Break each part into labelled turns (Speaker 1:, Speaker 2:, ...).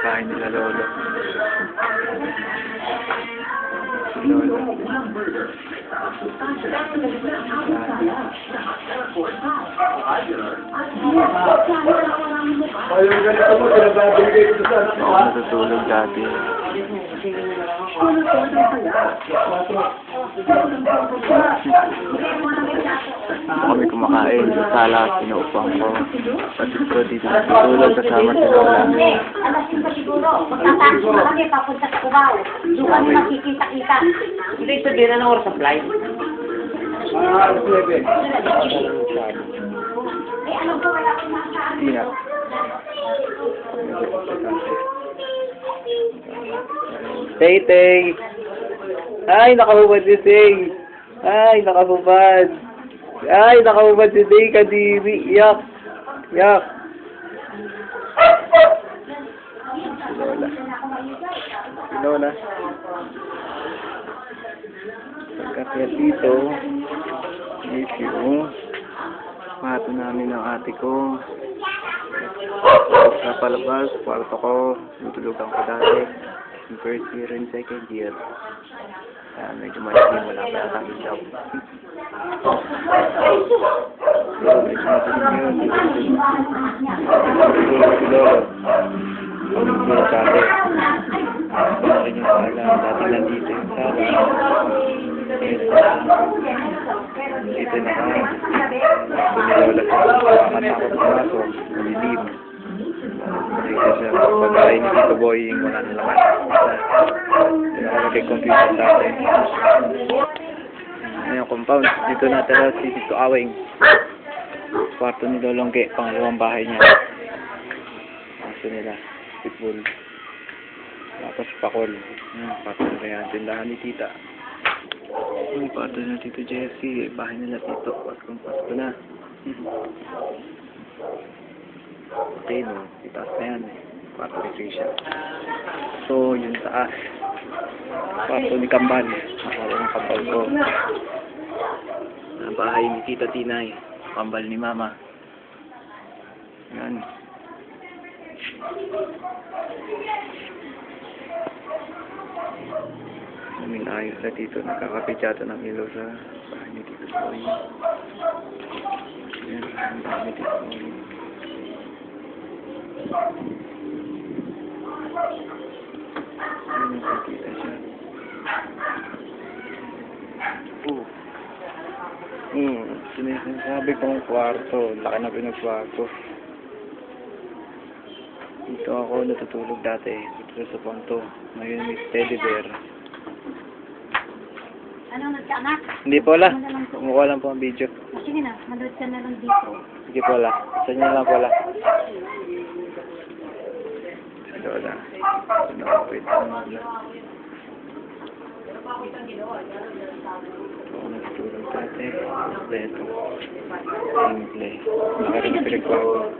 Speaker 1: bahay nila lolo. Si lolo. Ako natutulog dati. Kami kumakain sa sala, pinuupang ko. Pati ko dito natutulog kasama si lola.
Speaker 2: Alas 5 siguro. Magtatapos na kami papunta sa Cubao. Doon kami makikita-kita.
Speaker 3: Hindi sabihin na ng oras sa flight.
Speaker 2: Eh, alam ko wala akong masabi.
Speaker 1: Hindi na. Tay! Ay, nakahubad si Tay! Ay, nakahubad! Ay, nakahubad si Tay, kadiri! Yak! Yak! Si Lola. Si Lola. Pagkakaya dito, issue. Pato namin ng ate ko. Sa palabas, kwarto ko, tutulugan ko dati. Yung first year and second year. Medyo malilim, wala pa yatang ilaw. So, medyo matilim yun. Tutulog si Lolo. Pagkakaya dati. Pagkakaya yung sala. Dati nandito yung sala. Dito na ka. Lola siya. Makatakot pumasok. Malilim. Dito siya. Pagkain ni Tito Boy yung wala na laman. Kaya ako nag-computer sa atin. Yung compound. Dito natala si Tito Awing. Kwarto ni Lolongge. Pangalawang bahay niya. Kaso nila. Pitbull. Tapos pakol. Kwarto na kaya ang tindahan ni Tita. Yung kwarto na Tito Jesse. Bahay nila Tito. Kwarto na. Okay, no? Itaas na yan. Kwarto ni Trisha. So, yun taas. Kwarto ni Kambal. Nakawala ng Kambal ko. Bahay ni Tita Tinay. Kambal ni Mama. Yan. Namin ayos na dito. Nakakapichata ng ilaw sa bahay ni Tito Boy. Yan. Ang bahay ni Tito Boy. Ayun, nakikita siya. Sinasabi kong kwarto. Laki na pinagkwarto. Dito ako natutulog dati. Dito sa ponto. Ngayon may teddy bear.
Speaker 2: Ano, nagkaanak?
Speaker 1: Hindi po wala. Kumukuha lang po ang video.
Speaker 2: Sige na, manood ka na lang dito.
Speaker 1: Sige po wala. Sa inyo lang po wala. Wala. Wait. Ako natutulog dati. Ito. Simple. Laki na pinagbago.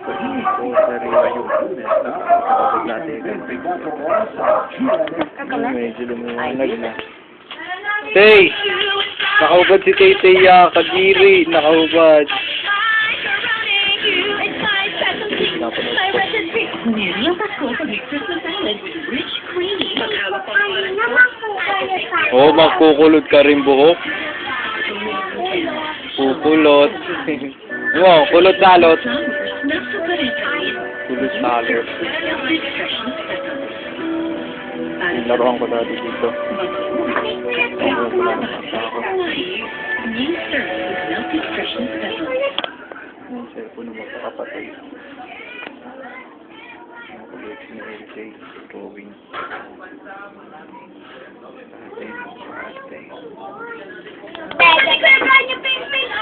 Speaker 1: Ako sa Rio yung kapatid natin. Medyo lumuwanag na. Tay! Nakaubad si Tay Tay Kadiri. Nakaubad. Oh, magkukulot ka rin buhok. Kukulot. Wow, kulot salot. Kulot salot. Laruan ko dati dito. Laruan ko lang ako. Ang cellphone mo kakapatay. Ang kulit ni LJ. Drawing.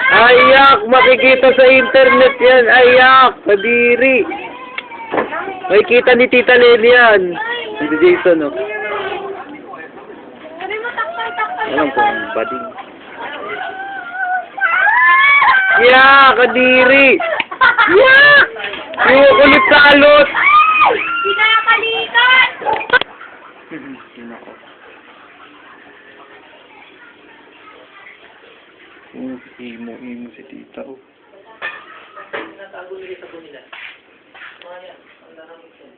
Speaker 1: Ayak! Makikita sa internet yan! Ayak! Kadiri! May kita ni Tita Lenny yan! Dito Jason, oh. Alam ko, bading. Yeah! Kadiri! Yeah! Yung kulit salot!
Speaker 2: Pinakalikan!
Speaker 1: Yun ako. Imo si Tita, oh.
Speaker 3: bumili sa Bunila. Mga yan, ang laramig yan.